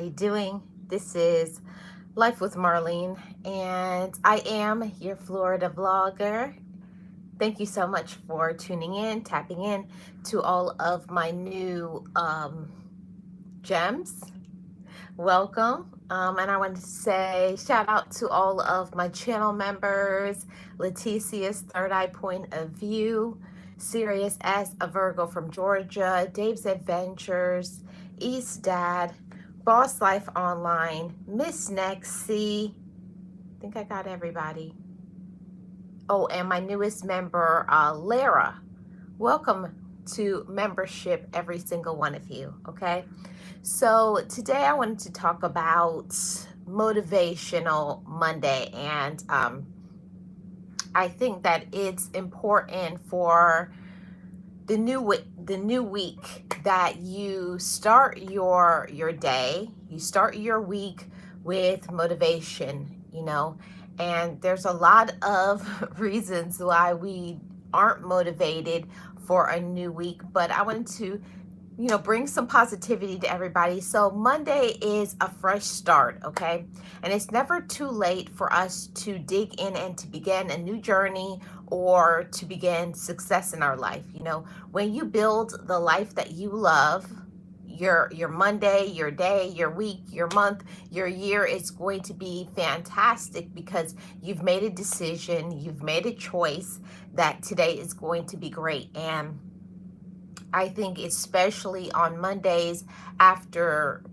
Doing? This is Life with Marlene, and I am your Florida vlogger. Thank you so much for tuning in, tapping in to all of my new gems. Welcome. And I want to say shout out to all of my channel members: Leticia's Third Eye Point of View, Sirius S, a Virgo from Georgia, Dave's Adventures, East Dad, Boss Life Online, Miss Nexie. I think I got everybody. Oh, and my newest member, Lara. Welcome to membership, every single one of you. Okay. So today I wanted to talk about Motivational Monday, and I think that it's important for the new week that you start your day, you start your week with motivation, and there's a lot of reasons why we aren't motivated for a new week, but I wanted to bring some positivity to everybody. So Monday is a fresh start, okay? And it's never too late for us to dig in and to begin a new journey or to begin success in our life. When you build the life that you love, your Monday, your day, your week, your month, your year is going to be fantastic because you've made a decision, you've made a choice that today is going to be great. And I think especially on Mondays, after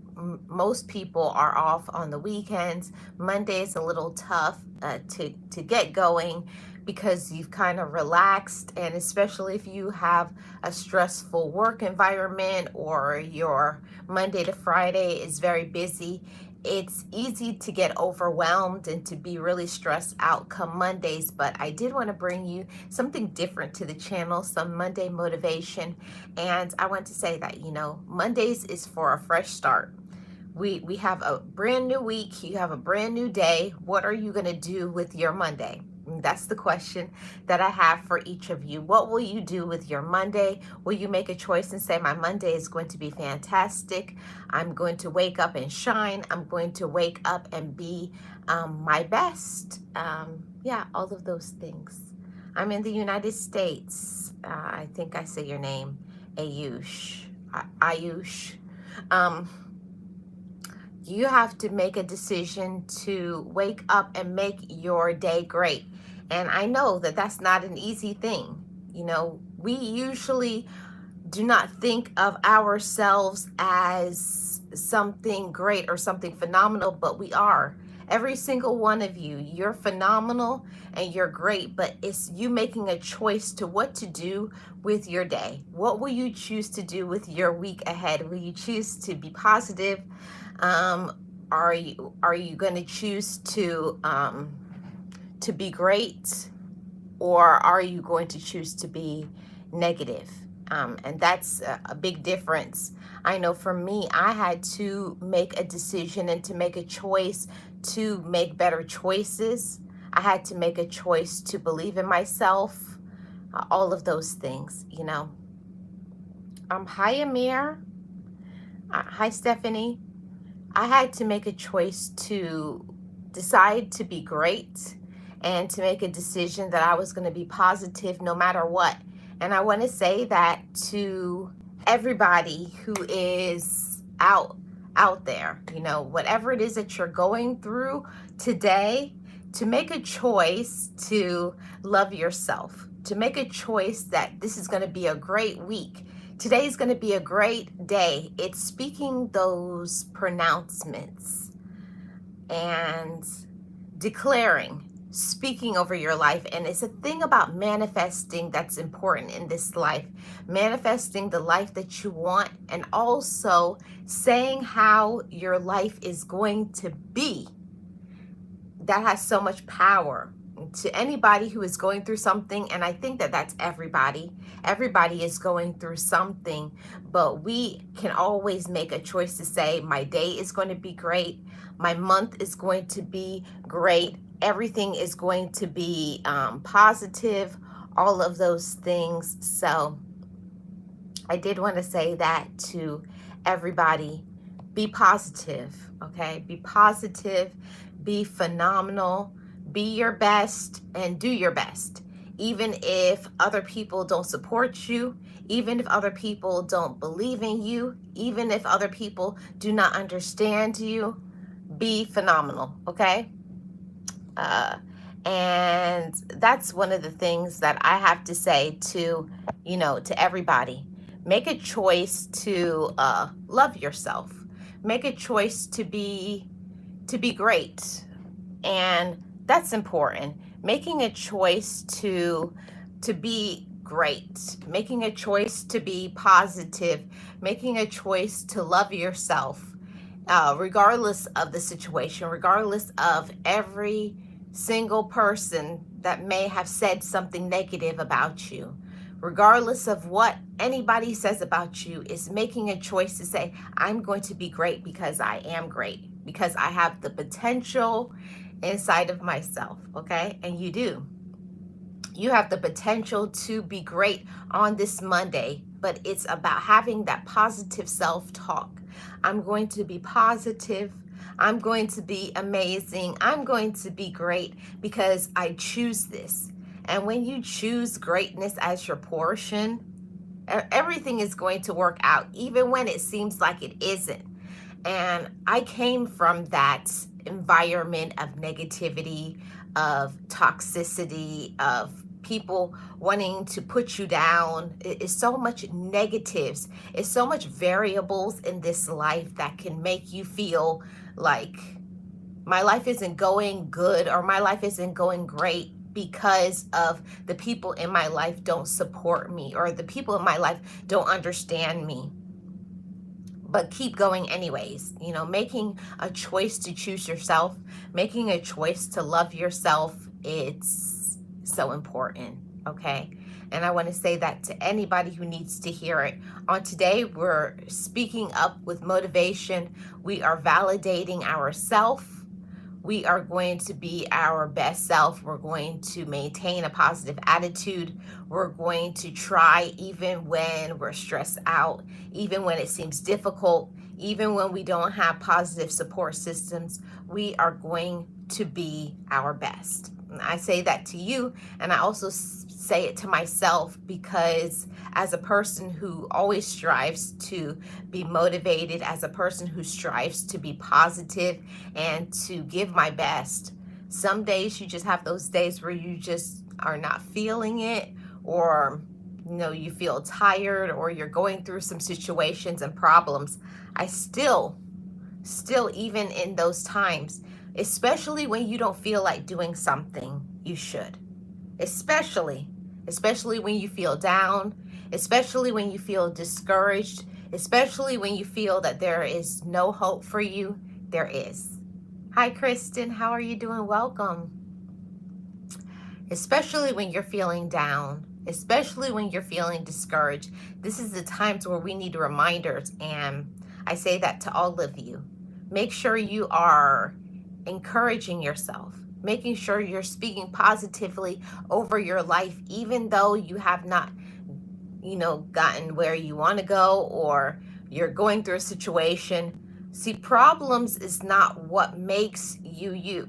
most people are off on the weekends, Monday is a little tough to get going because you've kind of relaxed, and especially if you have a stressful work environment or your Monday to Friday is very busy, it's easy to get overwhelmed and to be really stressed out come Mondays. But I did want to bring you something different to the channel, some Monday motivation. And I want to say that, Mondays is for a fresh start. We have a brand new week. You have a brand new day. What are you going to do with your Monday? That's the question that I have for each of you. What will you do with your Monday? Will you make a choice and say, my Monday is going to be fantastic. I'm going to wake up and shine. I'm going to wake up and be my best. Yeah, all of those things. I'm in the United States. I think I say your name, Ayush. Ayush. You have to make a decision to wake up and make your day great. And I know that that's not an easy thing. We usually do not think of ourselves as something great or something phenomenal, but we are. Every single one of you, you're phenomenal and you're great, but it's you making a choice to what to do with your day. What will you choose to do with your week ahead? Will you choose to be positive? Are you going to choose to be great, or are you going to choose to be negative? And that's a big difference. I know for me, I had to make a decision and to make a choice to make better choices. I had to make a choice to believe in myself, all of those things, Hi, Amir. Hi, Stephanie. I had to make a choice to decide to be great and to make a decision that I was going to be positive no matter what. And I want to say that to everybody who is out there, whatever it is that you're going through today, to make a choice to love yourself, to make a choice that this is going to be a great week. Today is going to be a great day. It's speaking those pronouncements and declaring, speaking over your life. And it's a thing about manifesting that's important in this life. Manifesting the life that you want, and also saying how your life is going to be. That has so much power to anybody who is going through something. And I think that that's everybody. Everybody is going through something, but we can always make a choice to say, my day is going to be great. My month is going to be great. Everything is going to be positive, all of those things. So I did want to say that to everybody Be positive, okay? Be positive, be phenomenal, be your best, and do your best. Even if other people don't support you, even if other people don't believe in you, even if other people do not understand you, be phenomenal, okay? Uh, and that's one of the things that I have to say to, to everybody. Make a choice to love yourself. Make a choice to be great, and that's important. Making a choice to be great, making a choice to be positive, making a choice to love yourself, regardless of the situation, regardless of every single person that may have said something negative about you, regardless of what anybody says about you, is making a choice to say, I'm going to be great because I am great, because I have the potential inside of myself, okay? And you do. You have the potential to be great on this Monday, but it's about having that positive self-talk. I'm going to be positive. I'm going to be amazing. I'm going to be great because I choose this. And when you choose greatness as your portion, everything is going to work out, even when it seems like it isn't. And I came from that environment of negativity, of toxicity, of people wanting to put you down. It's so much negatives. It's so much variables in this life that can make you feel like my life isn't going good or my life isn't going great because of the people in my life don't support me or the people in my life don't understand me. But keep going anyways. Making a choice to choose yourself, making a choice to love yourself, it's so important, okay? And I want to say that to anybody who needs to hear it. On today, we're speaking up with motivation. We are validating ourselves. We are going to be our best self. We're going to maintain a positive attitude. We're going to try even when we're stressed out, even when it seems difficult, even when we don't have positive support systems. We are going to be our best. I say that to you, and I also say it to myself, because as a person who always strives to be motivated, as a person who strives to be positive and to give my best, some days you just have those days where you just are not feeling it, or you feel tired, or you're going through some situations and problems. I still even in those times, especially when you don't feel like doing something, you should. Especially when you feel down, especially when you feel discouraged, especially when you feel that there is no hope for you, there is. Hi, Kristen. How are you doing? Welcome. Especially when you're feeling down, especially when you're feeling discouraged, this is the times where we need reminders, and I say that to all of you. Make sure you are encouraging yourself, making sure you're speaking positively over your life, even though you have not, gotten where you want to go, or you're going through a situation. See, problems is not what makes you you.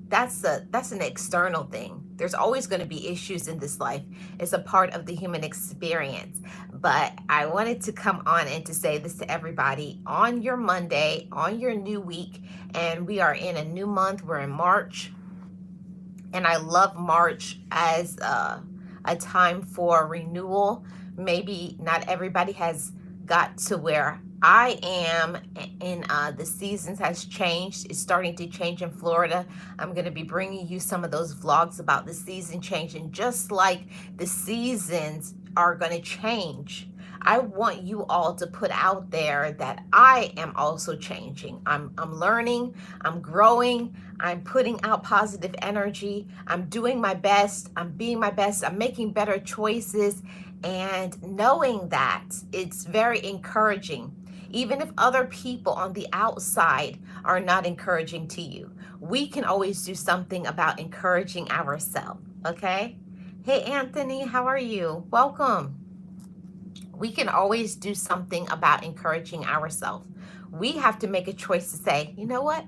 That's an external thing. There's always going to be issues in this life. It's a part of the human experience. But I wanted to come on and to say this to everybody on your Monday, on your new week, and we are in a new month. We're in March, and I love March as a time for renewal. Maybe not everybody has got to where I am in the seasons has changed. It's starting to change in Florida. I'm going to be bringing you some of those vlogs about the season changing, just like the seasons are going to change. I want you all to put out there that I am also changing. I'm learning, I'm growing, I'm putting out positive energy, I'm doing my best, I'm being my best, I'm making better choices, and knowing that it's very encouraging. Even if other people on the outside are not encouraging to you, we can always do something about encouraging ourselves, okay? Hey, Anthony, how are you? Welcome. We can always do something about encouraging ourselves. We have to make a choice to say, you know what?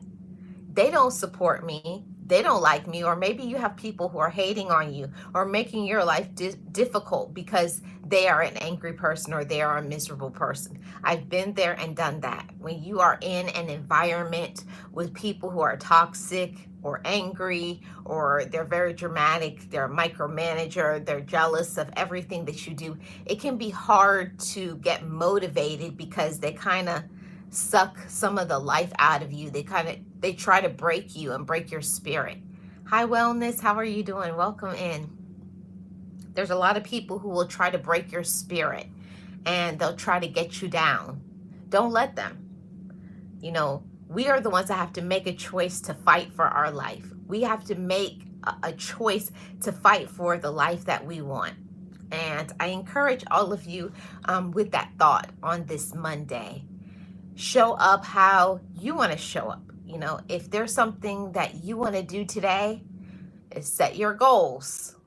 They don't support me, they don't like me, or maybe you have people who are hating on you or making your life difficult because they are an angry person or they are a miserable person. I've been there and done that. When you are in an environment with people who are toxic or angry, or they're very dramatic, they're a micromanager, they're jealous of everything that you do, it can be hard to get motivated because they kind of suck some of the life out of you. They try to break you and break your spirit. Hi Wellness, how are you doing? Welcome in. There's a lot of people who will try to break your spirit and they'll try to get you down. Don't let them. You know, we are the ones that have to make a choice to fight for our life. We have to make a choice to fight for the life that we want. And I encourage all of you with that thought on this Monday. Show up how you want to show up. You know, if there's something that you want to do today, set your goals,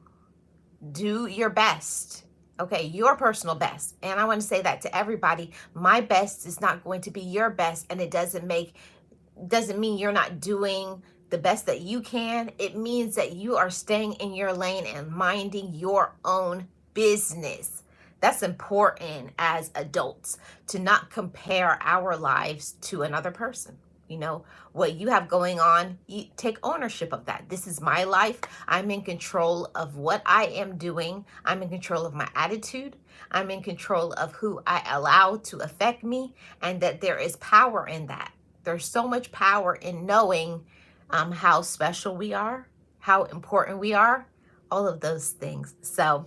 do your best. Okay, your personal best. And I want to say that to everybody. My best is not going to be your best, and it doesn't mean you're not doing the best that you can. It means that you are staying in your lane and minding your own business. That's important as adults, to not compare our lives to another person. You know, what you have going on, you take ownership of that. This is my life. I'm in control of what I am doing. I'm in control of my attitude. I'm in control of who I allow to affect me, and that there is power in that. There's so much power in knowing how special we are, how important we are, all of those things. So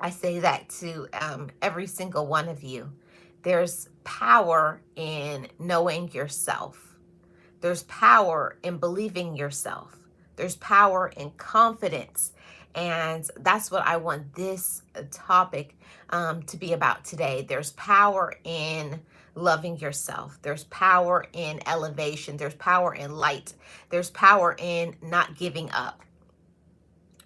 I say that to every single one of you. There's power in knowing yourself. There's power in believing yourself. There's power in confidence. And that's what I want this topic to be about today. There's power in loving yourself. There's power in elevation. There's power in light. There's power in not giving up.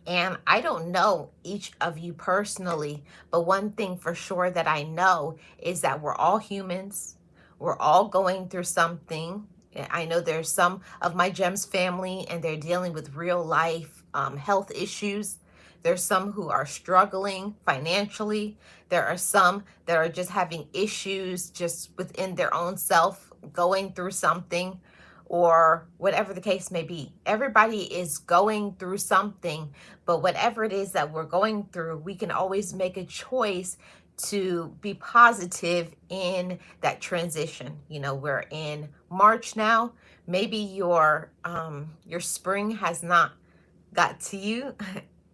And I don't know each of you personally, but one thing for sure that I know is that we're all humans. We're all going through something. I know there's some of my GEMS family and they're dealing with real life health issues. There's some who are struggling financially. There are some that are just having issues just within their own self, going through something, or whatever the case may be. Everybody is going through something, but whatever it is that we're going through, we can always make a choice to be positive in that transition. You know, we're in March now. Maybe your spring has not got to you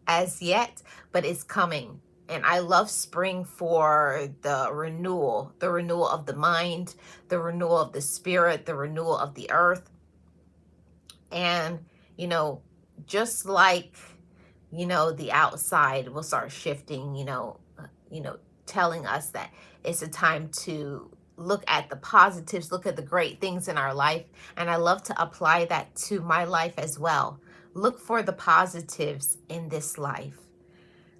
as yet, but it's coming. And I love spring for the renewal of the mind, the renewal of the spirit, the renewal of the earth. And, you know, just like, you know, the outside will start shifting, telling us that it's a time to look at the positives, look at the great things in our life. And I love to apply that to my life as well. Look for the positives in this life.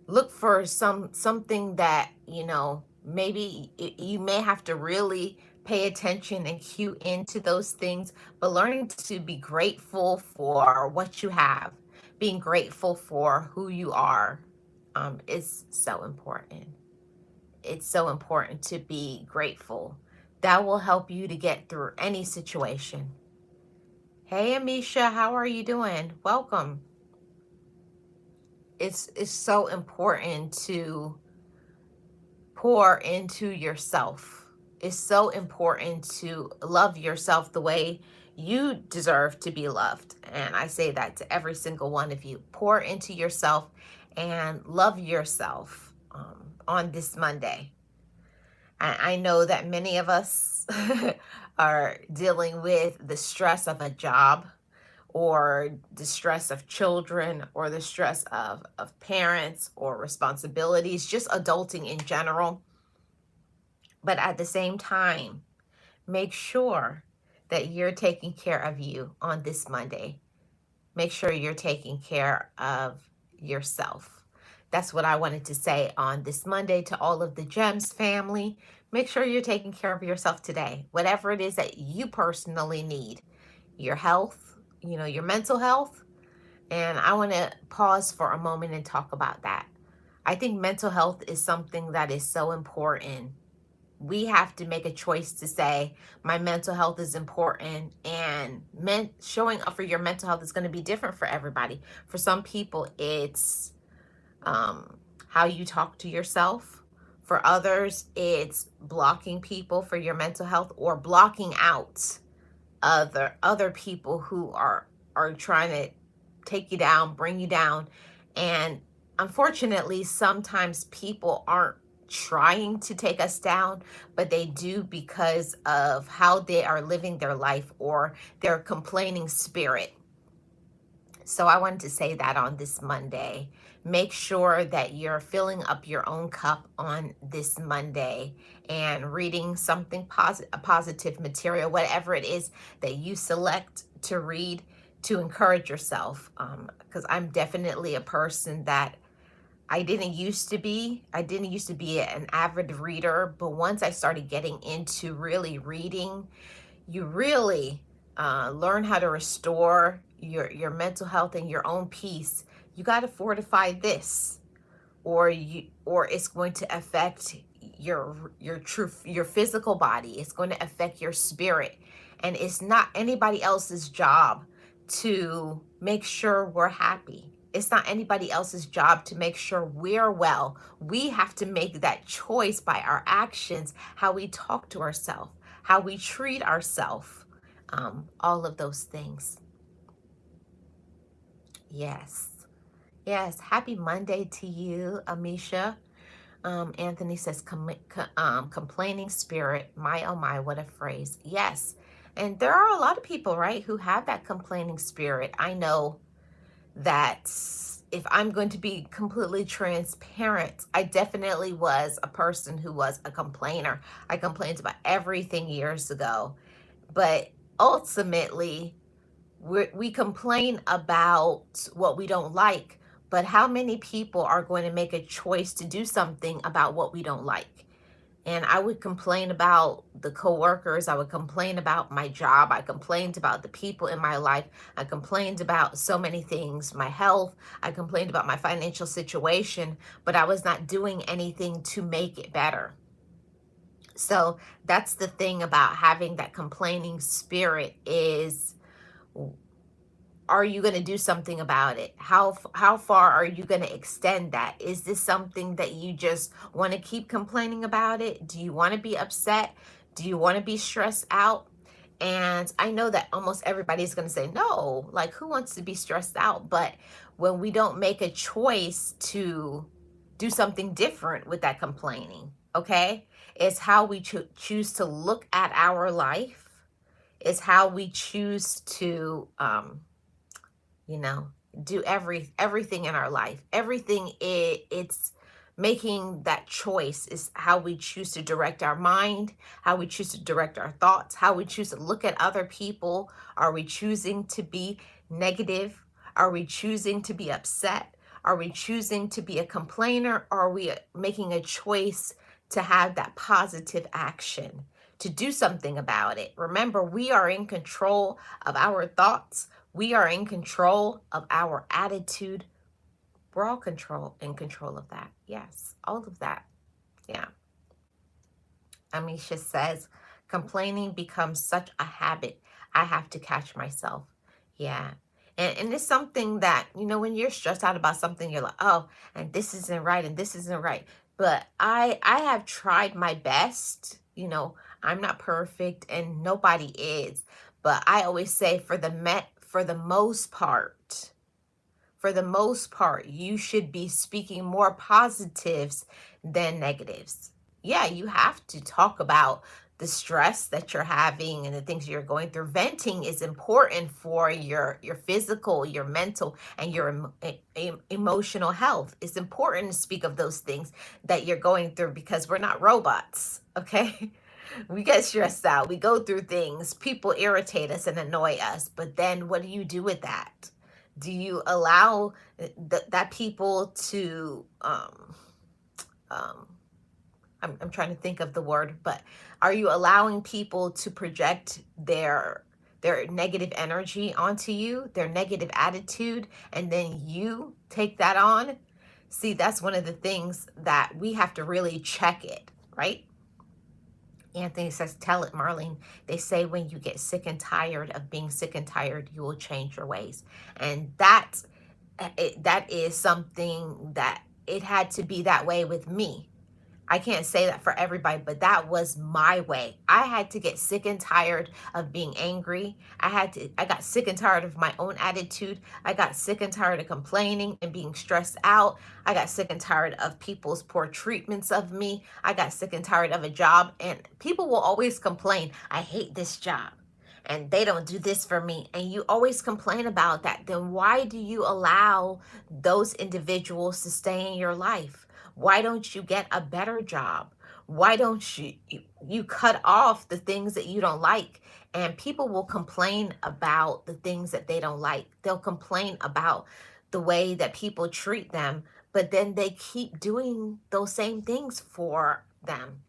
Look for something that, you know, maybe you may have to really pay attention and cue into those things, but learning to be grateful for what you have, being grateful for who you are, is so important. It's so important to be grateful. That will help you to get through any situation. Hey, Amisha, how are you doing? Welcome. It's so important to pour into yourself. It's so important to love yourself the way you deserve to be loved. And I say that to every single one of you. Pour into yourself and love yourself on this Monday. I know that many of us are dealing with the stress of a job, or the stress of children, or the stress of parents, or responsibilities, just adulting in general. But at the same time, make sure that you're taking care of you on this Monday. Make sure you're taking care of yourself. That's what I wanted to say on this Monday to all of the GEMS family. Make sure you're taking care of yourself today, whatever it is that you personally need, your health, your mental health. And I want to pause for a moment and talk about that. I think mental health is something that is so important. We have to make a choice to say, my mental health is important, and showing up for your mental health is going to be different for everybody. For some people, it's how you talk to yourself. For others, it's blocking people for your mental health, or blocking out other people who are trying to take you down, bring you down. And unfortunately, sometimes people aren't trying to take us down, but they do because of how they are living their life or their complaining spirit. So I wanted to say that on this Monday. Make sure that you're filling up your own cup on this Monday and reading something positive material, whatever it is that you select to read to encourage yourself. Because I'm definitely a person that I didn't used to be an avid reader, but once I started getting into really reading, you really learn how to restore your mental health and your own peace. You got to fortify this, or it's going to affect your physical body. It's going to affect your spirit, and it's not anybody else's job to make sure we're happy. It's not anybody else's job to make sure we're well. We have to make that choice by our actions, how we talk to ourselves, how we treat ourselves, all of those things. Yes. Yes. Happy Monday to you, Amisha. Anthony says, complaining spirit. My, oh my, what a phrase. Yes. And there are a lot of people, right, who have that complaining spirit. I know that, if I'm going to be completely transparent, I definitely was a person who was a complainer. I complained about everything years ago. But ultimately, we complain about what we don't like. But how many people are going to make a choice to do something about what we don't like? And I would complain about the coworkers. I would complain about my job. I complained about the people in my life. I complained about so many things, my health. I complained about my financial situation, but I was not doing anything to make it better. So that's the thing about having that complaining spirit is, are you going to do something about it? How far are you going to extend that? Is this something that you just want to keep complaining about it? Do you want to be upset? Do you want to be stressed out? And I know that almost everybody's going to say no, like, who wants to be stressed out? But when we don't make a choice to do something different with that complaining, okay, it's how we choose to look at our life. It's how we choose to you know, do everything in our life. Everything, it's making that choice is how we choose to direct our mind, how we choose to direct our thoughts, how we choose to look at other people. Are we choosing to be negative? Are we choosing to be upset? Are we choosing to be a complainer? Or are we making a choice to have that positive action, to do something about it? Remember, we are in control of our thoughts. We are in control of our attitude. We're all in control of that. Yes, all of that. Yeah. Amisha says, complaining becomes such a habit. I have to catch myself. Yeah. And it's something that, when you're stressed out about something, you're like, oh, and this isn't right, and this isn't right. But I have tried my best. I'm not perfect, and nobody is. But I always say, for the most part, you should be speaking more positives than negatives. Yeah, you have to talk about the stress that you're having and the things you're going through. Venting is important for your physical, your mental, and your emotional health. It's important to speak of those things that you're going through, because we're not robots, okay? We get stressed out. We go through things. People irritate us and annoy us. But then what do you do with that? Do you allow that people to um, I'm trying to think of the word, but are you allowing people to project their negative energy onto you, their negative attitude, and then you take that on? See, that's one of the things that we have to really check it, right? Anthony says, tell it, Marlene. They say when you get sick and tired of being sick and tired, you will change your ways. And that is something that it had to be that way with me. I can't say that for everybody, but that was my way. I had to get sick and tired of being angry. I got sick and tired of my own attitude. I got sick and tired of complaining and being stressed out. I got sick and tired of people's poor treatments of me. I got sick and tired of a job, and people will always complain, I hate this job and they don't do this for me, and you always complain about that. Then why do you allow those individuals to stay in your life? Why don't you get a better job? Why don't you cut off the things that you don't like? And people will complain about the things that they don't like. They'll complain about the way that people treat them, but then they keep doing those same things for them.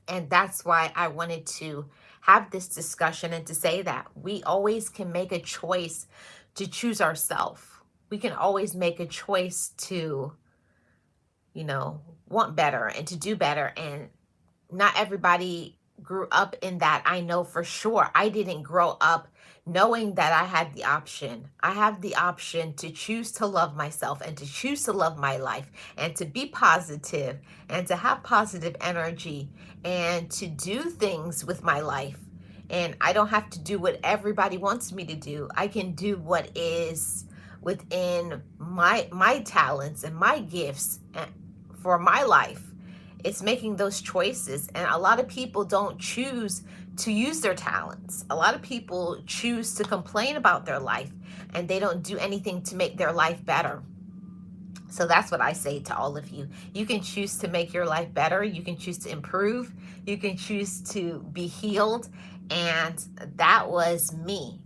And that's why I wanted to have this discussion and to say that we always can make a choice to choose ourselves. We can always make a choice to, want better and to do better. And not everybody grew up in that. I know for sure. I didn't grow up knowing that I had the option. I have the option to choose to love myself and to choose to love my life and to be positive and to have positive energy and to do things with my life. And I don't have to do what everybody wants me to do. I can do what is within my talents and my gifts for my life. It's making those choices. And a lot of people don't choose to use their talents. A lot of people choose to complain about their life and they don't do anything to make their life better. So that's what I say to all of you. You can choose to make your life better. You can choose to improve. You can choose to be healed. And that was me.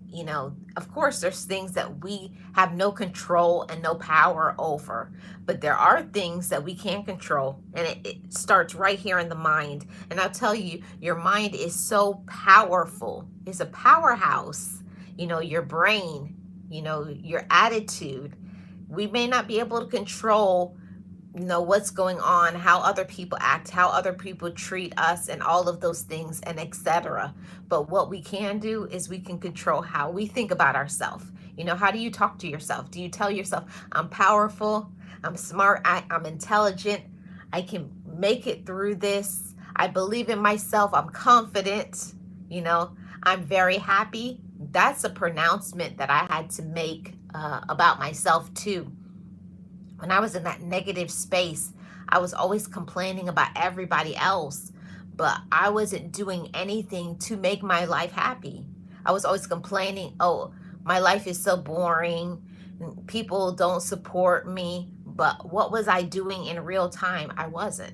Of course, there's things that we have no control and no power over, but there are things that we can control. And it starts right here in the mind. And I'll tell you, your mind is so powerful. It's a powerhouse. Your brain, your attitude. We may not be able to control, what's going on, how other people act, how other people treat us, and all of those things, and etc. But what we can do is we can control how we think about ourselves. How do you talk to yourself? Do you tell yourself, I'm powerful, I'm smart, I'm intelligent, I can make it through this, I believe in myself, I'm confident, I'm very happy? That's a pronouncement that I had to make about myself too. When I was in that negative space, I was always complaining about everybody else, but I wasn't doing anything to make my life happy. I was always complaining, oh, my life is so boring, people don't support me. But what was I doing in real time? I wasn't,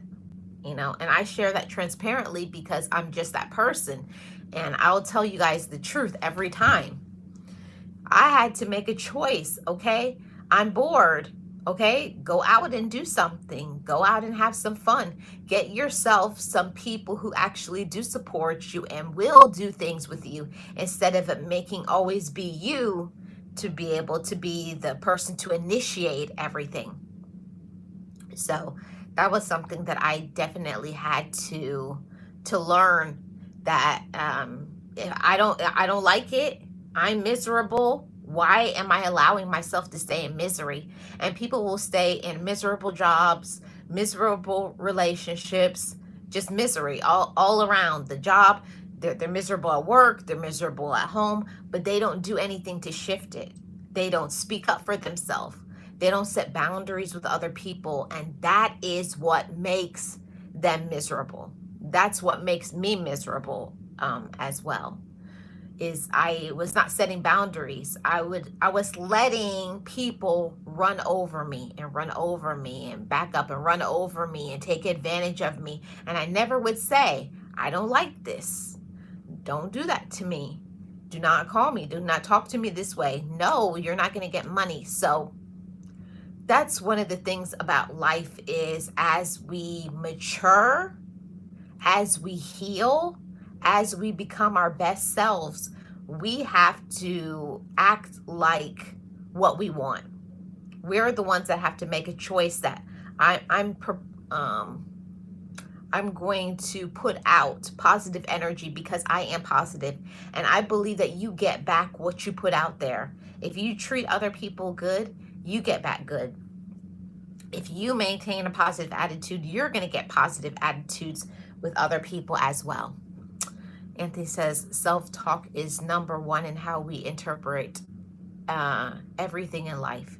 and I share that transparently because I'm just that person. And I'll tell you guys the truth every time. I had to make a choice, okay? I'm bored, okay? Go out and do something. Go out and have some fun. Get yourself some people who actually do support you and will do things with you instead of it making always be you to be able to be the person to initiate everything. So that was something that I definitely had to learn, that if I don't like it, I'm miserable. Why am I allowing myself to stay in misery? And people will stay in miserable jobs, miserable relationships, just misery all around the job. They're miserable at work, they're miserable at home, but they don't do anything to shift it. They don't speak up for themselves. They don't set boundaries with other people. And that is what makes them miserable. That's what makes me miserable as well. Is I was not setting boundaries. I was letting people run over me and back up and run over me and take advantage of me. And I never would say, I don't like this. Don't do that to me. Do not call me. Do not talk to me this way. No, you're not going to get money. So that's one of the things about life is as we mature, as we heal, as we become our best selves, we have to act like what we want. We're the ones that have to make a choice that um, I'm going to put out positive energy because I am positive, and I believe that you get back what you put out there. If you treat other people good, you get back good. If you maintain a positive attitude, you're going to get positive attitudes with other people as well. Anthony says self-talk is number one in how we interpret everything in life.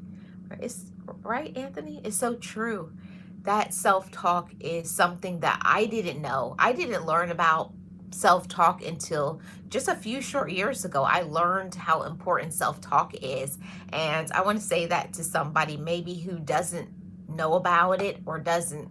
Right, Anthony? It's so true. That self-talk is something that I didn't know. I didn't learn about self-talk until just a few short years ago. I learned how important self-talk is. And I want to say that to somebody maybe who doesn't know about it or doesn't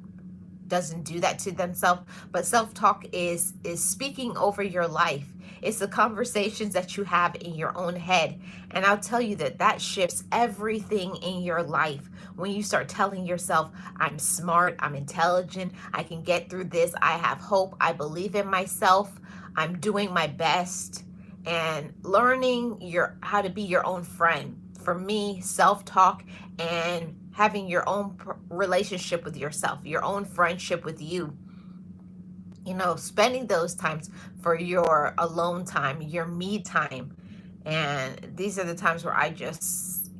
do that to themselves. But self-talk is speaking over your life. It's the conversations that you have in your own head. And I'll tell you that shifts everything in your life. When you start telling yourself, I'm smart, I'm intelligent, I can get through this, I have hope, I believe in myself, I'm doing my best, and learning how to be your own friend. For me, self-talk and having your own relationship with yourself, your own friendship with you, spending those times for your alone time, your me time. And these are the times where I just,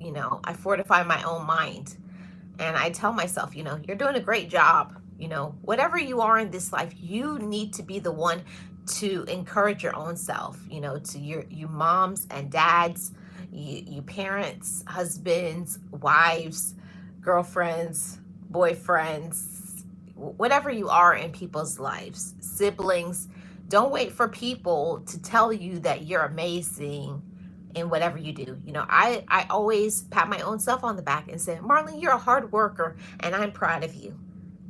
I fortify my own mind. And I tell myself, you're doing a great job. Whatever you are in this life, you need to be the one to encourage your own self, to you moms and dads, you parents, husbands, wives, girlfriends, boyfriends, whatever you are in people's lives, siblings. Don't wait for people to tell you that you're amazing in whatever you do. I always pat my own self on the back and say, Marlene, you're a hard worker and I'm proud of you.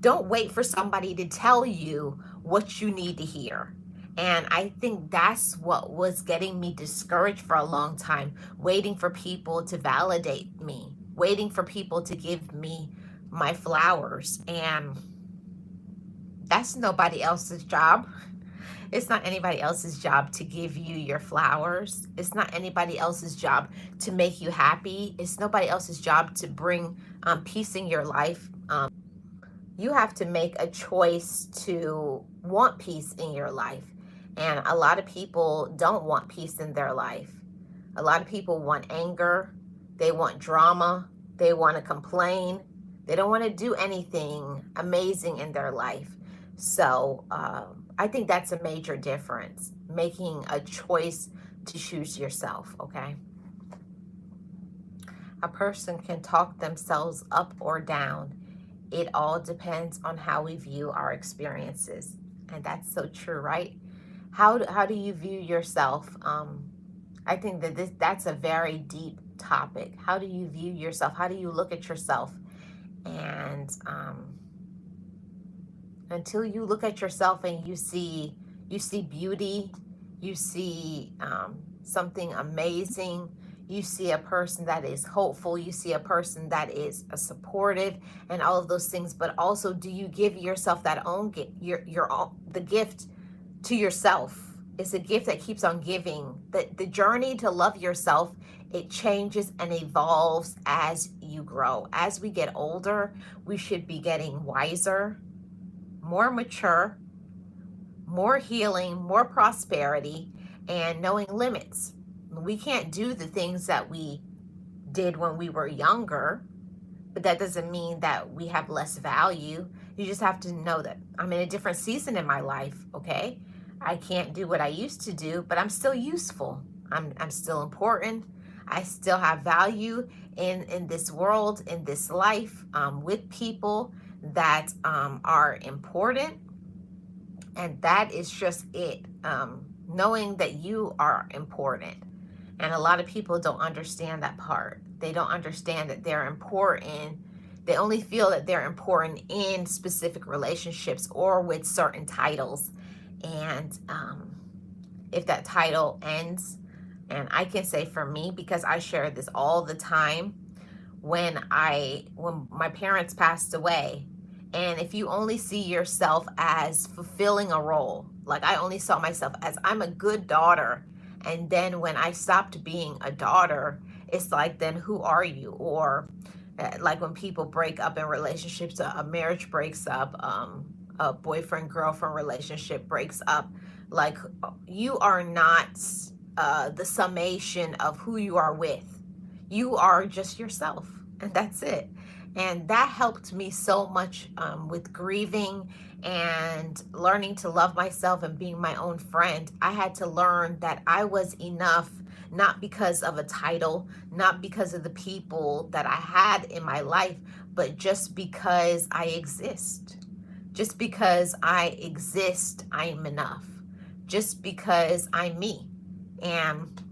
Don't wait for somebody to tell you what you need to hear. And I think that's what was getting me discouraged for a long time, waiting for people to validate me, waiting for people to give me my flowers. And that's nobody else's job. It's not anybody else's job to give you your flowers. It's not anybody else's job to make you happy. It's nobody else's job to bring peace in your life. You have to make a choice to want peace in your life. And a lot of people don't want peace in their life. A lot of people want anger. They want drama. They want to complain. They don't want to do anything amazing in their life. So I think that's a major difference, making a choice to choose yourself, okay? A person can talk themselves up or down. It all depends on how we view our experiences. And that's so true, right? How do you view yourself? I think that that's a very deep topic. How do you view yourself? How do you look at yourself? And until you look at yourself and you see beauty, you see something amazing, you see a person that is hopeful, you see a person that is supportive, and all of those things. But also, do you give yourself that own the gift to yourself? It's a gift that keeps on giving. The journey to love yourself, it changes and evolves as you grow. As we get older, we should be getting wiser, more mature, more healing, more prosperity, and knowing limits. We can't do the things that we did when we were younger, but that doesn't mean that we have less value. You just have to know that I'm in a different season in my life, okay? I can't do what I used to do, but I'm still useful. I'm still important. I still have value in this world, in this life, with people that are important. And that is just it. Knowing that you are important. And a lot of people don't understand that part. They don't understand that they're important. They only feel that they're important in specific relationships or with certain titles. And if that title ends, And I can say for me, because I share this all the time, when my parents passed away, and if you only see yourself as fulfilling a role, like I only saw myself as I'm a good daughter, and then when I stopped being a daughter, it's like, then who are you? Or like when people break up in relationships, a marriage breaks up, a boyfriend girlfriend relationship breaks up, like you are not the summation of who you are with. You are just yourself, and that's it. And that helped me so much with grieving and learning to love myself and being my own friend. I had to learn that I was enough, not because of a title, not because of the people that I had in my life, but just because I exist. Just because I exist, I am enough. Just because I'm me. And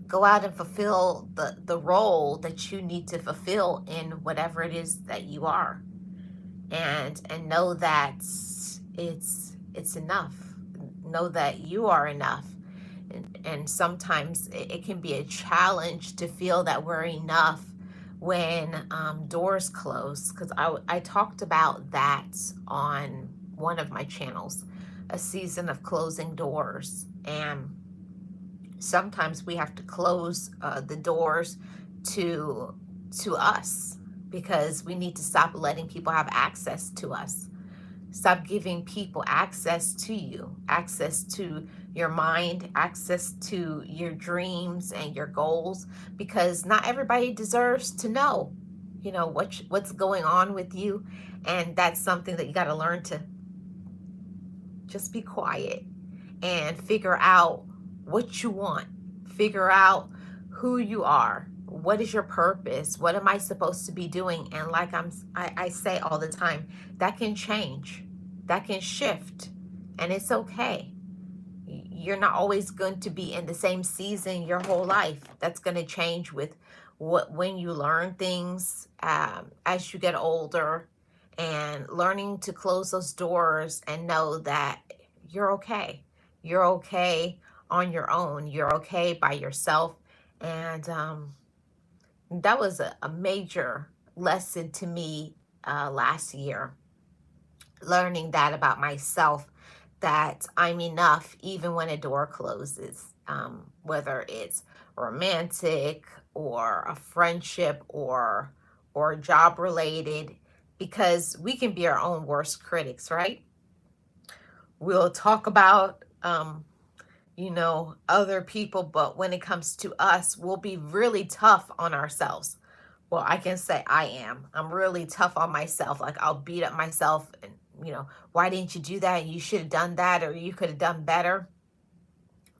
go out and fulfill the role that you need to fulfill in whatever it is that you are. And know that it's enough. Know that you are enough. And sometimes it can be a challenge to feel that we're enough when doors close, because I talked about that on one of my channels, a season of closing doors. And sometimes we have to close the doors to to us, because we need to stop letting people have access to us. Stop giving people access to you, access to your mind, access to your dreams and your goals, because not everybody deserves to know, what's going on with you. And that's something that you got to learn to just be quiet and figure out what you want. Figure out who you are. What is your purpose? What am I supposed to be doing? And like I say all the time, that can change. That can shift. And it's okay. You're not always going to be in the same season your whole life. That's going to change with when you learn things as you get older, and learning to close those doors and know that you're okay. You're okay on your own. You're okay by yourself. And that was a major lesson to me last year, learning that about myself, that I'm enough even when a door closes, whether it's romantic or a friendship or job related, because we can be our own worst critics, right? We'll talk about other people, but when it comes to us, we'll be really tough on ourselves. Well, I can say I'm really tough on myself. Like, I'll beat up myself and, why didn't you do that? You should have done that, or you could have done better.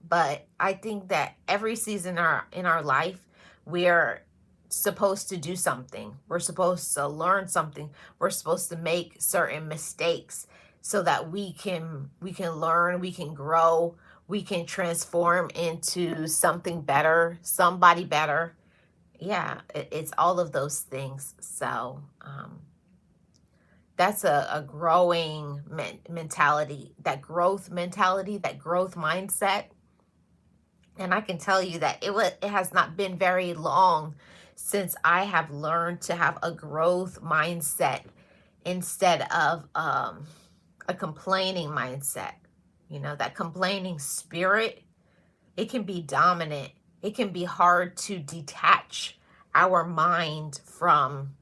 But I think that every season in our life, we're supposed to do something. We're supposed to learn something. We're supposed to make certain mistakes so that we can learn, we can grow, we can transform into something better, somebody better. Yeah, it's all of those things. So that's a growing mentality, that growth mentality, that growth mindset. And I can tell you that it has not been very long since I have learned to have a growth mindset instead of a complaining mindset. That complaining spirit, it can be dominant. It can be hard to detach our mind from,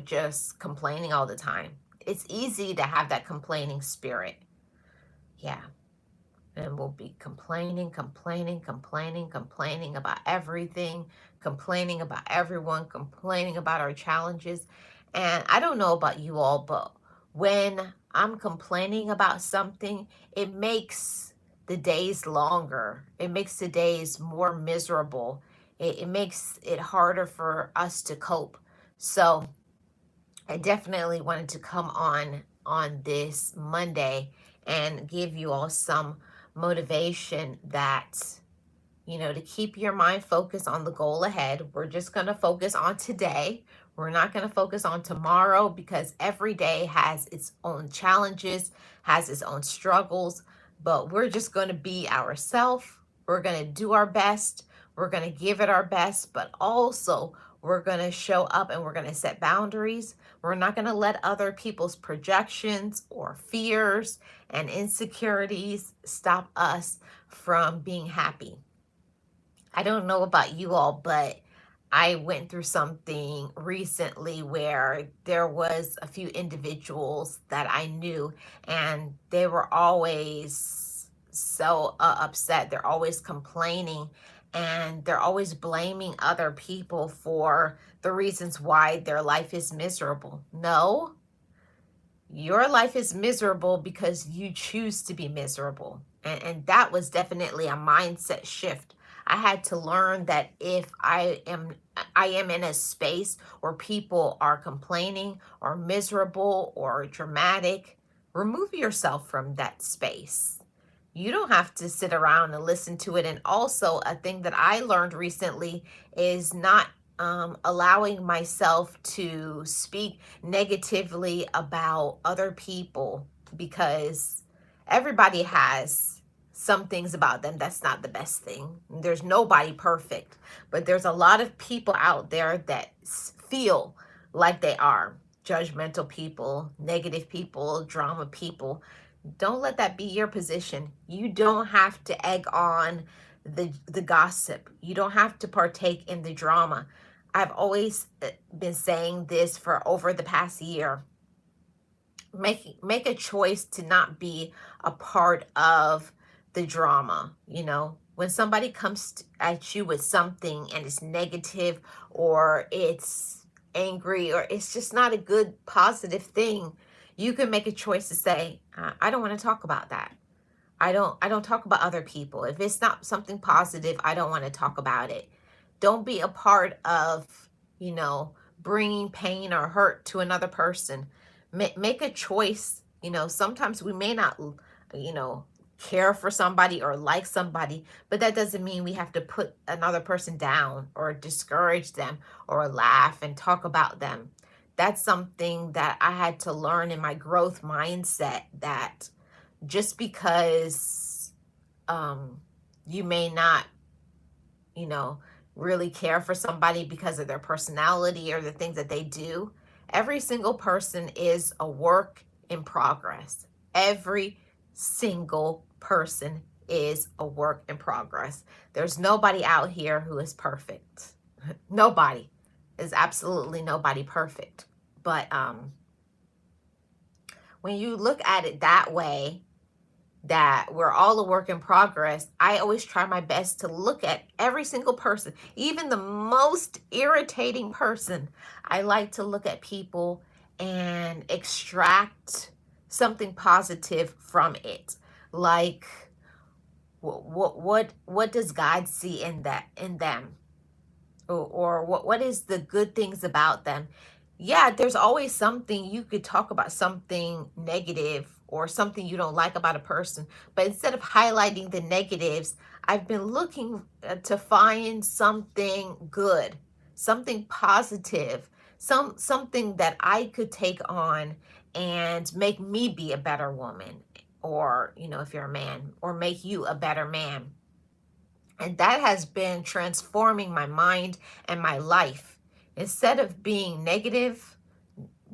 just complaining all the time. It's easy to have that complaining spirit. Yeah. And we'll be complaining about everything, complaining about everyone, complaining about our challenges. And I don't know about you all, but when I'm complaining about something, it makes the days longer. It makes the days more miserable. It makes it harder for us to cope. So I definitely wanted to come on this Monday and give you all some motivation that, to keep your mind focused on the goal ahead. We're just going to focus on today. We're not going to focus on tomorrow, because every day has its own challenges, has its own struggles, but we're just going to be ourselves. We're going to do our best. We're going to give it our best, but also we're going to show up and we're going to set boundaries. We're not going to let other people's projections or fears and insecurities stop us from being happy. I don't know about you all, but I went through something recently where there was a few individuals that I knew, and they were always so upset. They're always complaining, and they're always blaming other people for the reasons why their life is miserable. No, your life is miserable because you choose to be miserable. And that was definitely a mindset shift. I had to learn that if I am in a space where people are complaining or miserable or dramatic, remove yourself from that space. You don't have to sit around and listen to it. And also, a thing that I learned recently is not allowing myself to speak negatively about other people, because everybody has some things about them that's not the best thing. There's nobody perfect, but there's a lot of people out there that feel like they are judgmental people, negative people, drama people. Don't let that be your position. You don't have to egg on the gossip. You don't have to partake in the drama. I've always been saying this for over the past year. Make a choice to not be a part of the drama. When somebody comes at you with something and it's negative, or it's angry, or it's just not a good positive thing, you can make a choice to say, I don't want to talk about that. I don't talk about other people. If it's not something positive, I don't want to talk about it. Don't be a part of, you know, bringing pain or hurt to another person. Make a choice. Sometimes we may not, you know, care for somebody or like somebody, but that doesn't mean we have to put another person down or discourage them or laugh and talk about them. That's something that I had to learn in my growth mindset, that just because you may not, you know, really care for somebody because of their personality or the things that they do, every single person is a work in progress. Every single person is a work in progress. There's nobody out here who is perfect. Nobody is absolutely nobody perfect. But when you look at it that way, that we're all a work in progress, I always try my best to look at every single person, even the most irritating person. I like to look at people and extract something positive from it. Like, what does God see in them? Or what is the good things about them? Yeah, there's always something you could talk about, something negative or something you don't like about a person, but instead of highlighting the negatives, I've been looking to find something good, something positive, something that I could take on and make me be a better woman, or if you're a man, or make you a better man. And that has been transforming my mind and my life. Instead of being negative,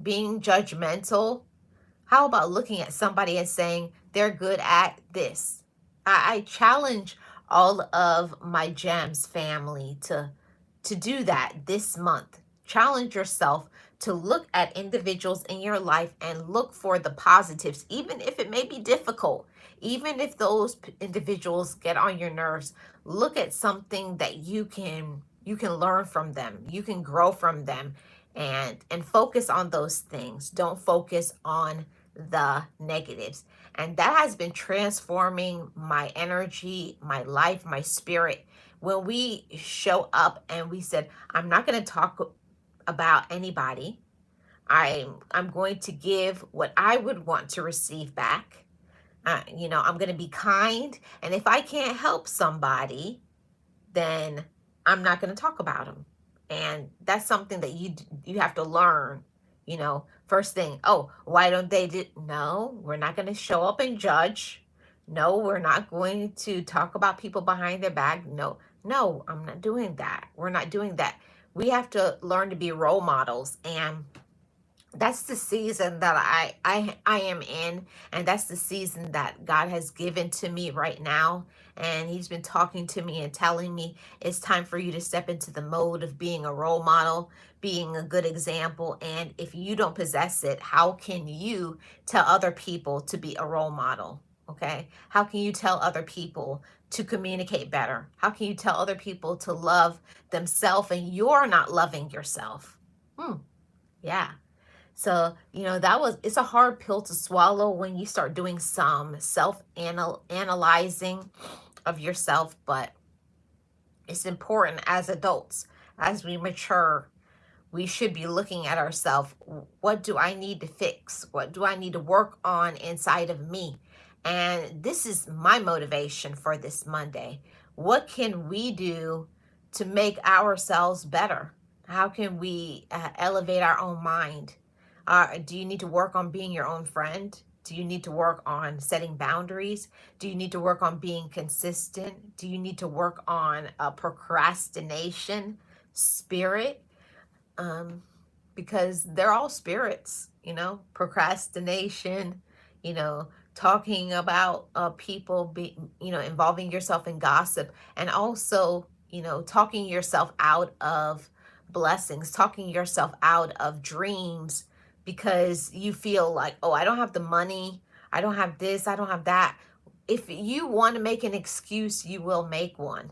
being judgmental, how about looking at somebody and saying they're good at this? I challenge all of my GEMS family to do that this month. Challenge yourself to look at individuals in your life and look for the positives, even if it may be difficult, even if those individuals get on your nerves. Look at something that you can learn from them, you can grow from them, and focus on those things. Don't focus on the negatives. And that has been transforming my energy, my life, my spirit. When we show up and we said, I'm not going to talk about anybody. I'm going to give what I would want to receive back. I'm going to be kind. And if I can't help somebody, then I'm not going to talk about them. And that's something that you have to learn. First thing, oh, why don't they do? No, we're not going to show up and judge. No, we're not going to talk about people behind their back. No, no, I'm not doing that. We're not doing that. We have to learn to be role models, and that's the season that I am in, and that's the season that God has given to me right now. And he's been talking to me and telling me it's time for you to step into the mode of being a role model, being a good example. And if you don't possess it, how can you tell other people to be a role model? Okay, how can you tell other people to communicate better? How can you tell other people to love themselves and you're not loving yourself? Yeah. So, it's a hard pill to swallow when you start doing some self analyzing of yourself, but it's important as adults, as we mature, we should be looking at ourselves. What do I need to fix? What do I need to work on inside of me? And this is my motivation for this Monday. What can we do to make ourselves better? How can we elevate our own mind? Do you need to work on being your own friend? Do you need to work on setting boundaries? Do you need to work on being consistent? Do you need to work on a procrastination spirit? um, because they're all spirits, procrastination, talking about people, involving yourself in gossip, and also, talking yourself out of blessings, talking yourself out of dreams because you feel like, oh, I don't have the money, I don't have this, I don't have that. If you want to make an excuse, you will make one.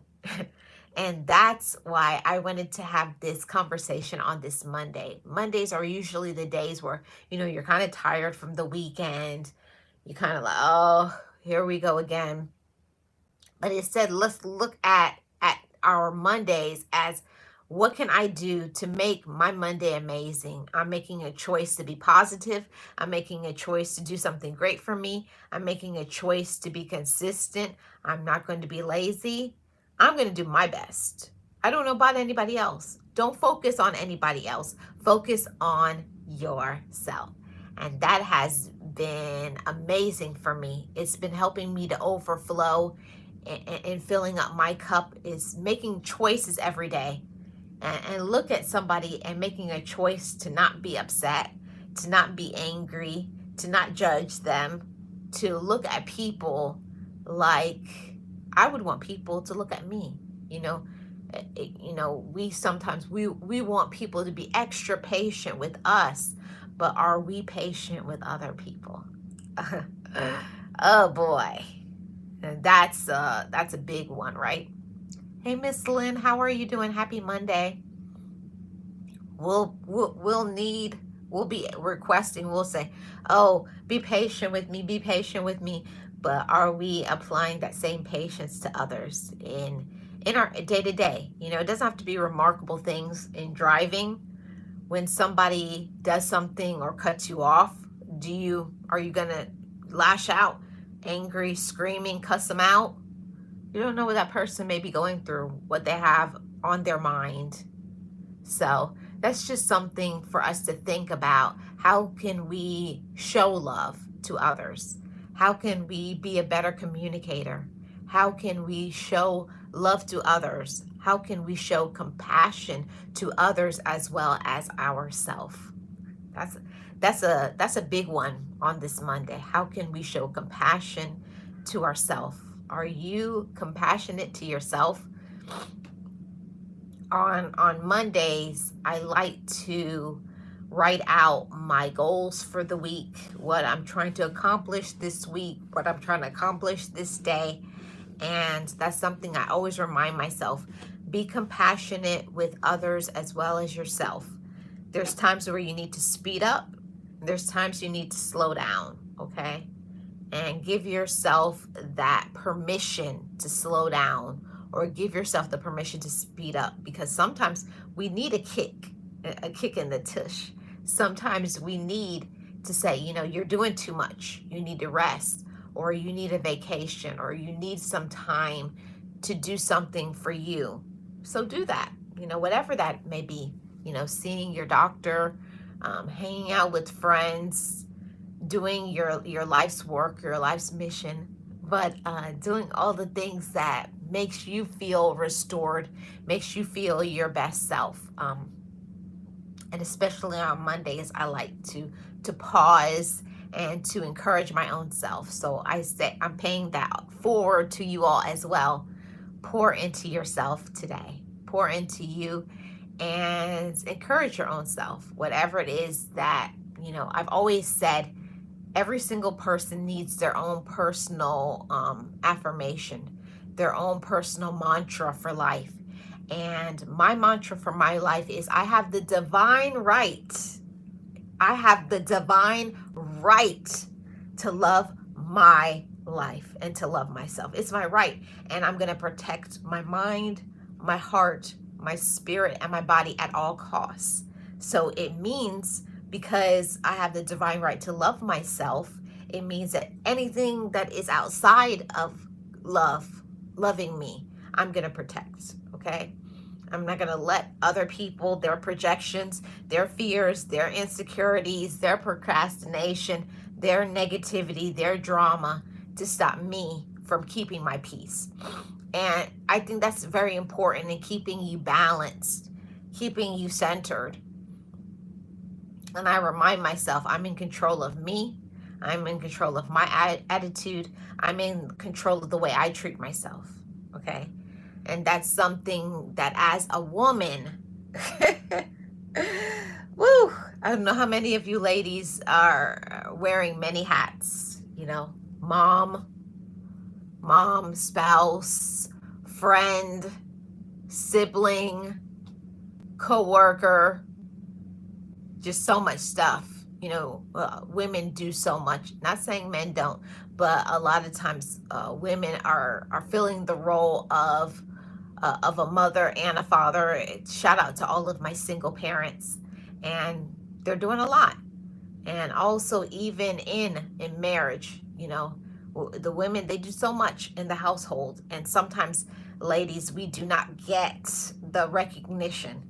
And that's why I wanted to have this conversation on this Monday. Mondays are usually the days where, you're kind of tired from the weekend. You're kind of like, oh, here we go again. But instead, let's look at our Mondays as, what can I do to make my Monday amazing? I'm making a choice to be positive. I'm making a choice to do something great for me. I'm making a choice to be consistent. I'm not going to be lazy. I'm going to do my best. I don't know about anybody else. Don't focus on anybody else. Focus on yourself. And that has been amazing for me. It's been helping me to overflow, and filling up my cup is making choices every day, and look at somebody and making a choice to not be upset, to not be angry, to not judge them, to look at people like I would want people to look at me. We sometimes we want people to be extra patient with us, but are we patient with other people? Oh boy. And that's a big one, right? Hey, Miss Lynn, how are you doing? Happy Monday. We'll be requesting. We'll say, "Oh, be patient with me. Be patient with me." But are we applying that same patience to others in our day to day? It doesn't have to be remarkable things in driving. When somebody does something or cuts you off, are you gonna lash out, angry, screaming, cuss them out? You don't know what that person may be going through, what they have on their mind. So that's just something for us to think about. How can we show love to others? How can we be a better communicator? How can we show love to others? How can we show compassion to others as well as ourselves? That's that's a big one on this Monday. How can we show compassion to ourselves? Are you compassionate to yourself? On Mondays, I like to write out my goals for the week, what I'm trying to accomplish this week, what I'm trying to accomplish this day. And that's something I always remind myself. Be compassionate with others as well as yourself. There's times where you need to speed up. There's times you need to slow down, okay? And give yourself that permission to slow down, or give yourself the permission to speed up, because sometimes we need a kick in the tush. Sometimes we need to say, you're doing too much. You need to rest, or you need a vacation, or you need some time to do something for you. So do that, whatever that may be, seeing your doctor, hanging out with friends, doing your life's work, your life's mission. but doing all the things that makes you feel restored, makes you feel your best self. And especially on Mondays, I like to pause and to encourage my own self. So I say I'm paying that forward to you all as well. Pour into yourself today. Pour into you and encourage your own self. Whatever it is that, I've always said every single person needs their own personal affirmation, their own personal mantra for life. And my mantra for my life is I have the divine right. I have the divine right to love my life and to love myself. It's my right. And I'm going to protect my mind, my heart, my spirit, and my body at all costs. So it means because I have the divine right to love myself, it means that anything that is outside of loving me, I'm going to protect. Okay. I'm not going to let other people, their projections, their fears, their insecurities, their procrastination, their negativity, their drama to stop me from keeping my peace. And I think that's very important in keeping you balanced, keeping you centered. And I remind myself I'm in control of me. I'm in control of my attitude. I'm in control of the way I treat myself. Okay. And that's something that as a woman, woo, I don't know how many of you ladies are wearing many hats, mom, spouse, friend, sibling, co-worker, just so much stuff. Women do so much. Not saying men don't, but a lot of times women are filling the role of a mother and a father. Shout out to all of my single parents, and they're doing a lot. And also even in marriage, the women, they do so much in the household, and sometimes ladies, we do not get the recognition.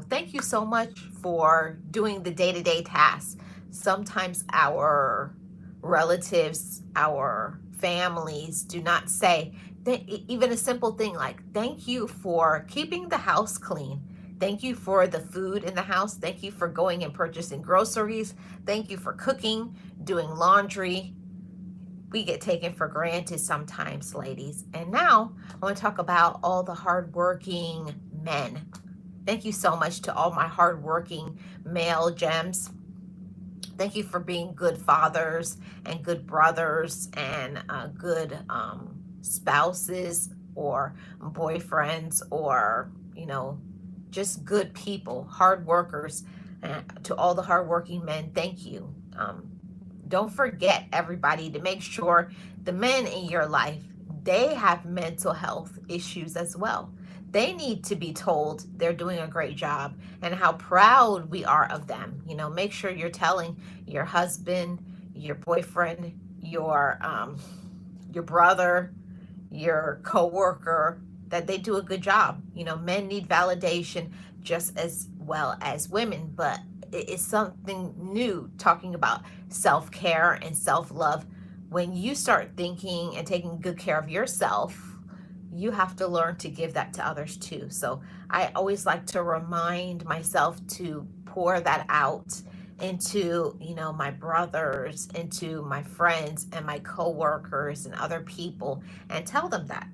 Thank you so much for doing the day-to-day tasks. Sometimes our relatives, our families do not say, even a simple thing like, thank you for keeping the house clean. Thank you for the food in the house. Thank you for going and purchasing groceries. Thank you for cooking, doing laundry. We get taken for granted sometimes, ladies. And now I want to talk about all the hardworking men. Thank you so much to all my hardworking male gems. Thank you for being good fathers and good brothers and good spouses or boyfriends or, just good people, hard workers. To all the hardworking men, thank you. Don't forget, everybody, to make sure the men in your life, they have mental health issues as well. They need to be told they're doing a great job and how proud we are of them. Make sure you're telling your husband, your boyfriend, your brother, your coworker that they do a good job. Men need validation just as well as women, but it's something new talking about self-care and self-love. When you start thinking and taking good care of yourself, you have to learn to give that to others too. So I always like to remind myself to pour that out into, my brothers, into my friends and my coworkers and other people, and tell them that,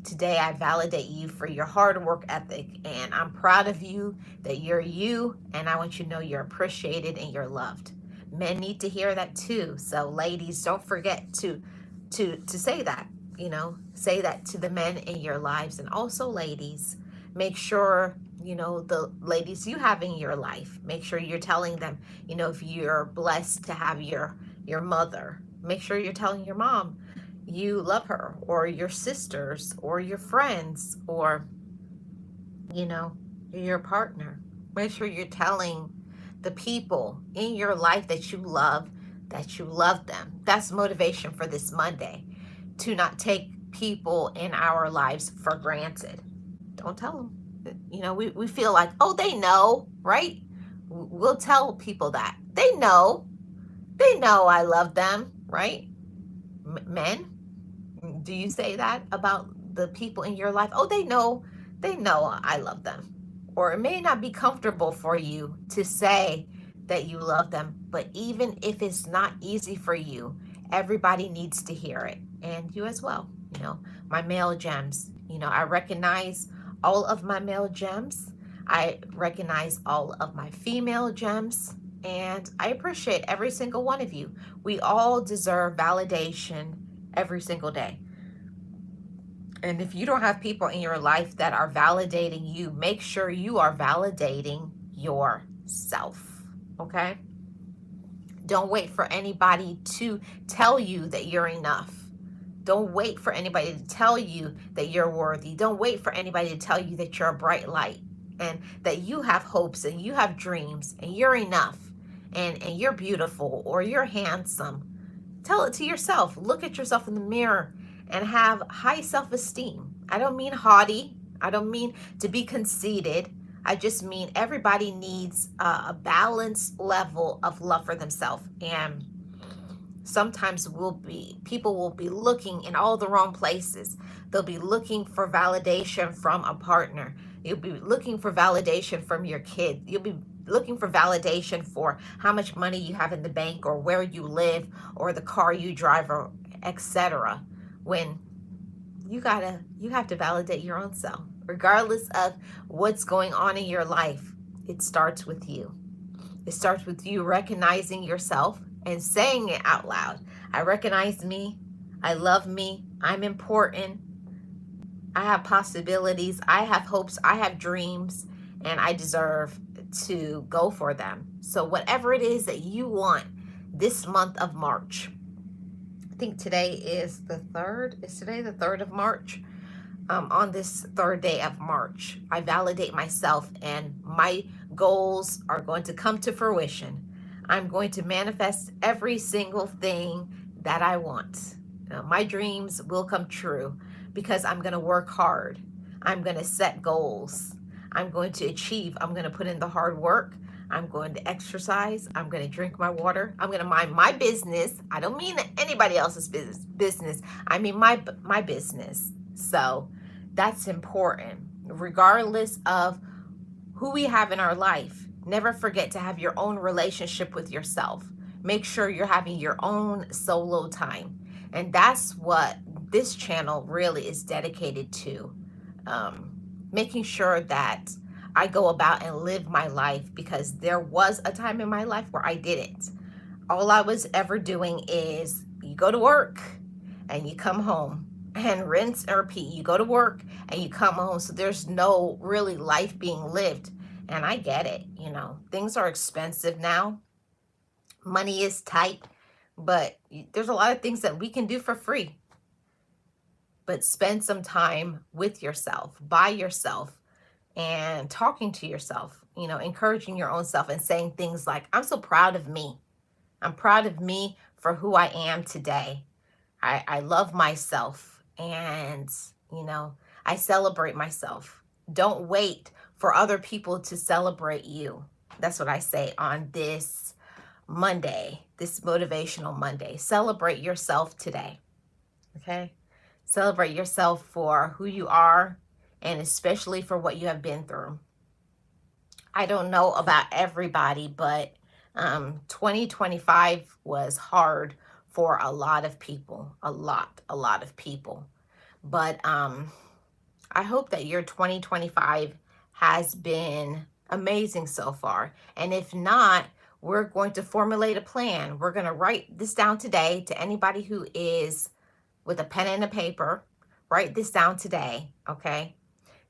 today I validate you for your hard work ethic, and I'm proud of you that you're you, and I want you to know you're appreciated and you're loved. Men need to hear that too. So ladies, don't forget to say that, say that to the men in your lives. And also ladies, make sure, the ladies you have in your life, make sure you're telling them, if you're blessed to have your mother, make sure you're telling your mom you love her, or your sisters, or your friends, or, your partner. Make sure you're telling the people in your life that you love them. That's motivation for this Monday, to not take people in our lives for granted. Don't tell them. We feel like, oh, they know, right? We'll tell people that. They know I love them, right? Men, do you say that about the people in your life? Oh, they know I love them. Or it may not be comfortable for you to say that you love them, but even if it's not easy for you, everybody needs to hear it. And you as well, my male gems. I recognize all of my male gems. I recognize all of my female gems. And I appreciate every single one of you. We all deserve validation every single day. And if you don't have people in your life that are validating you, make sure you are validating yourself. Okay? Don't wait for anybody to tell you that you're enough. Don't wait for anybody to tell you that you're worthy. Don't wait for anybody to tell you that you're a bright light and that you have hopes and you have dreams and you're enough and you're beautiful or you're handsome. Tell it to yourself. Look at yourself in the mirror and have high self-esteem. I don't mean haughty. I don't mean to be conceited. I just mean everybody needs a balanced level of love for themselves. And sometimes people will be looking in all the wrong places. They'll be looking for validation from a partner. You'll be looking for validation from your kid. You'll be looking for validation for how much money you have in the bank or where you live or the car you drive or etc. When you have to validate your own self. Regardless of what's going on in your life, it starts with you. It starts with you recognizing yourself and saying it out loud. I recognize me. I love me. I'm important. I have possibilities. I have hopes. I have dreams. And I deserve to go for them. So whatever it is that you want this month of March, I think today is the 3rd. Is today the 3rd of March? On this 3rd day of March, I validate myself and my goals are going to come to fruition. I'm going to manifest every single thing that I want. My dreams will come true because I'm going to work hard. I'm going to set goals. I'm going to achieve. I'm going to put in the hard work. I'm going to exercise. I'm going to drink my water. I'm going to mind my business. I don't mean anybody else's business. I mean my business. So that's important. Regardless of who we have in our life, never forget to have your own relationship with yourself. Make sure you're having your own solo time. And that's what this channel really is dedicated to. Making sure that I go about and live my life, because there was a time in my life where I didn't. All I was ever doing is you go to work and you come home and rinse and repeat. You go to work and you come home. So there's no really life being lived. And I get it. Things are expensive now. Money is tight, but there's a lot of things that we can do for free. But spend some time with yourself, by yourself, and talking to yourself, encouraging your own self and saying things like, I'm so proud of me. I'm proud of me for who I am today. I love myself and, I celebrate myself. Don't wait for other people to celebrate you. That's what I say on this Monday, this motivational Monday. Celebrate yourself today. Okay? Celebrate yourself for who you are and especially for what you have been through. I don't know about everybody, but 2025 was hard for a lot of people, a lot of people. But I hope that your 2025 has been amazing so far. And if not, we're going to formulate a plan. We're going to write this down today. To anybody who is with a pen and a paper, write this down today, okay?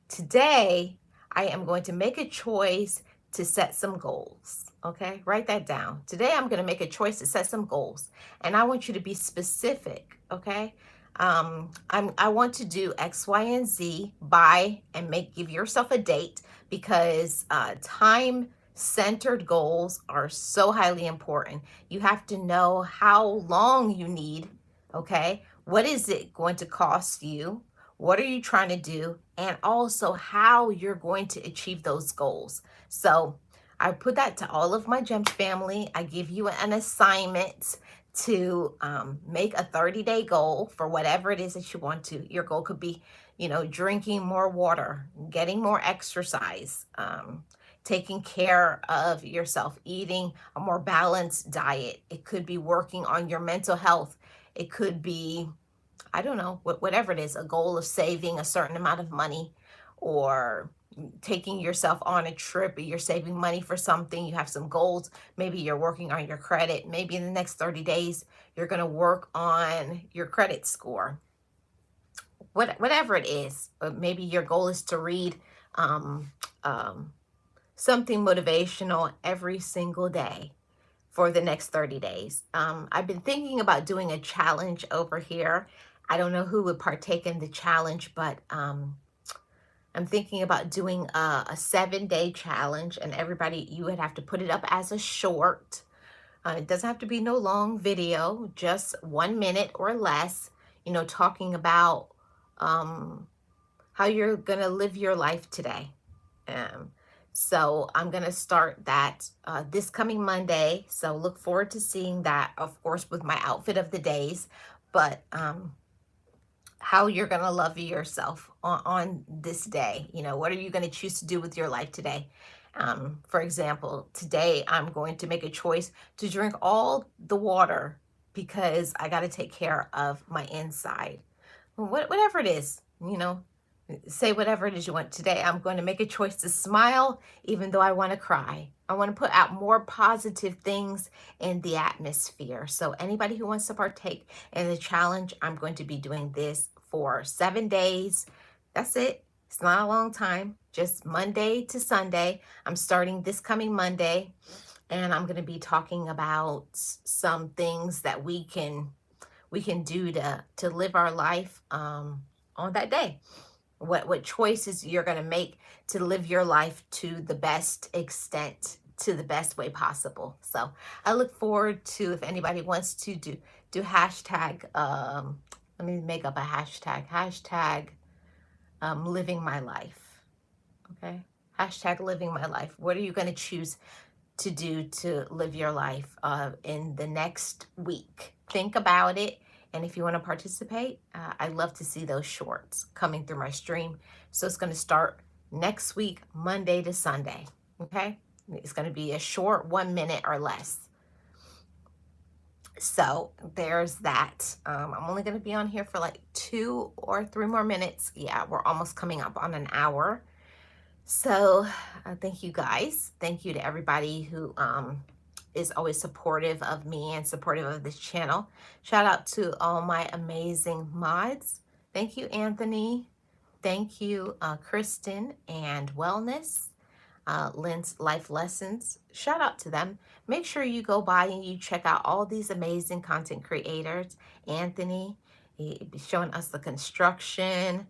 Today, I am going to make a choice to set some goals, okay? Write that down. Today, I'm going to make a choice to set some goals, and I want you to be specific, okay? I want to do X, Y, and Z by and give yourself a date, because time-centered goals are so highly important. You have to know how long you need, okay? What is it going to cost you? What are you trying to do? And also how you're going to achieve those goals. So I put that to all of my GEMS family. I give you an assignment to make a 30-day goal for whatever it is that you want to. Your goal could be, drinking more water, getting more exercise, taking care of yourself, eating a more balanced diet. It could be working on your mental health. It could be, I don't know, whatever it is, a goal of saving a certain amount of money, or taking yourself on a trip, or you're saving money for something, you have some goals. Maybe you're working on your credit. Maybe in the next 30 days, you're going to work on your credit score. Whatever it is, maybe your goal is to read um, um, something motivational every single day for the next 30 days. I've been thinking about doing a challenge over here. I don't know who would partake in the challenge, but I'm thinking about doing a 7-day challenge, and everybody, you would have to put it up as a short. It doesn't have to be no long video, just 1 minute or less, talking about how you're going to live your life today. Um, so I'm going to start that this coming Monday. So look forward to seeing that, of course, with my outfit of the days. But how you're going to love yourself on this day. What are you going to choose to do with your life today? For example, today I'm going to make a choice to drink all the water because I got to take care of my inside. Whatever it is, say whatever it is you want. Today I'm going to make a choice to smile even though I want to cry. I want to put out more positive things in the atmosphere. So anybody who wants to partake in the challenge, I'm going to be doing this for 7 days. That's it. It's not a long time, just Monday to Sunday. I'm starting this coming Monday, and I'm going to be talking about some things that we can do to live our life on that day. What choices you're going to make to live your life to the best extent, to the best way possible. So I look forward to, if anybody wants to do hashtag, let me make up a hashtag living my life. Okay, hashtag living my life. What are you going to choose to do to live your life in the next week? Think about it. And if you want to participate, I'd love to see those shorts coming through my stream. So it's going to start next week, Monday to Sunday. Okay, it's going to be a short 1 minute or less. So there's that. I'm only going to be on here for like 2 or 3 more minutes. Yeah, we're almost coming up on an hour. So thank you guys. Thank you to everybody who is always supportive of me and supportive of this channel. Shout out to all my amazing mods. Thank you, Anthony. Thank you, Kristen and Wellness, Lynn's Life Lessons. Shout out to them. Make sure you go by and you check out all these amazing content creators. Anthony, he be showing us the construction.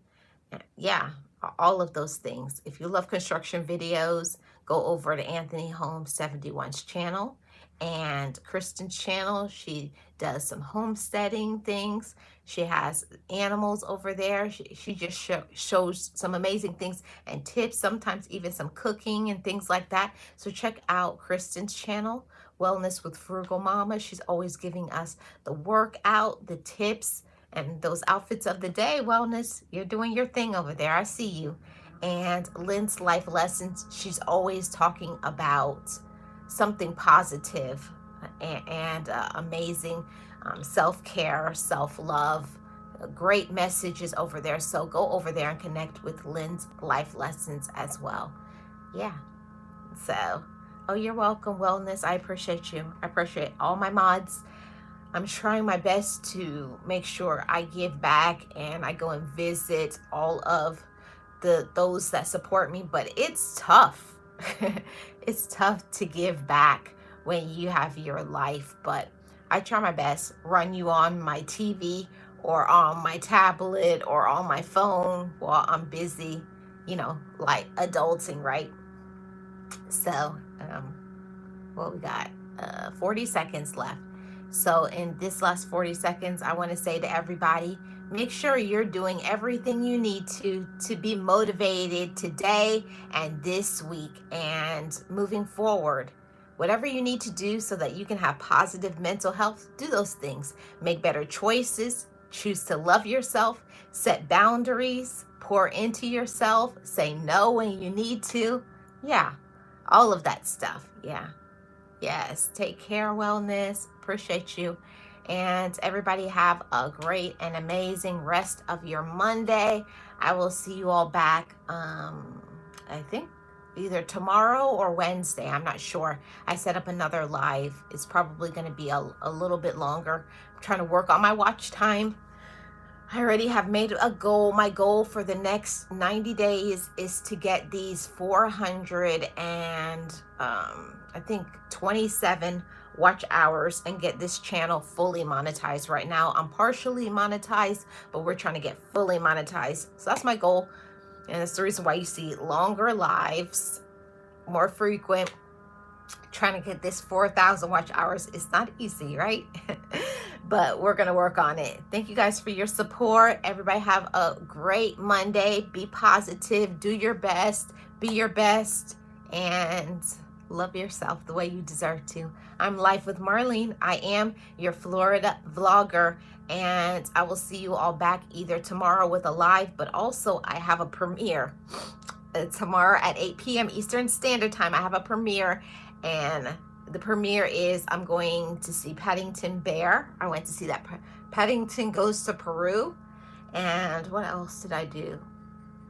Yeah, all of those things. If you love construction videos, go over to Anthony Holmes 71's channel and Kristen's channel. She does some homesteading things. She has animals over there. She just shows some amazing things and tips, sometimes even some cooking and things like that. So check out Kristen's channel, Wellness with Frugal Mama. She's always giving us the workout, the tips, and those outfits of the day. Wellness, you're doing your thing over there. I see you. And Lynn's Life Lessons, she's always talking about something positive and amazing self-care, self-love, great messages over there. So go over there and connect with Lynn's Life Lessons as well. Yeah. So, oh, you're welcome, Wellness. I appreciate you. I appreciate all my mods. I'm trying my best to make sure I give back and I go and visit all of those that support me, but it's tough. It's tough to give back when you have your life, but I try my best. Run you on my TV or on my tablet or on my phone while I'm busy, like adulting, right? So, what we got? 40 seconds left. So in this last 40 seconds, I want to say to everybody, make sure you're doing everything you need to be motivated today and this week and moving forward. Whatever you need to do so that you can have positive mental health, do those things. Make better choices, choose to love yourself, set boundaries, pour into yourself, say no when you need to. Yeah, all of that stuff. Yeah. Yes, take care, wellness. Appreciate you. And everybody have a great and amazing rest of your Monday. I will see you all back, I think either tomorrow or Wednesday. I'm not sure. I set up another live. It's probably going to be a little bit longer. I'm trying to work on my watch time. I already have made a goal. My goal for the next 90 days is to get these 400 and I think 27 watch hours and get this channel fully monetized. Right now I'm partially monetized, but we're trying to get fully monetized. So that's my goal. And that's the reason why you see longer lives, more frequent. Trying to get this 4,000 watch hours. It's not easy, right? But we're going to work on it. Thank you guys for your support. Everybody have a great Monday. Be positive. Do your best. Be your best. And love yourself the way you deserve to. I'm Life with Marlene. I am your Florida vlogger. And I will see you all back either tomorrow with a live, but also I have a premiere. Tomorrow at 8 p.m. Eastern Standard Time, I have a premiere. And the premiere is I'm going to see Paddington Bear. I went to see that. Paddington Goes to Peru. And what else did I do?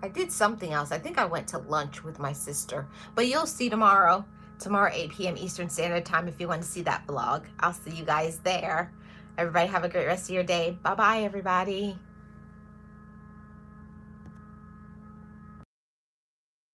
I did something else. I think I went to lunch with my sister. But you'll see tomorrow. Tomorrow 8 p.m. Eastern Standard Time if you want to see that vlog. I'll see you guys there. Everybody have a great rest of your day. Bye-bye, everybody.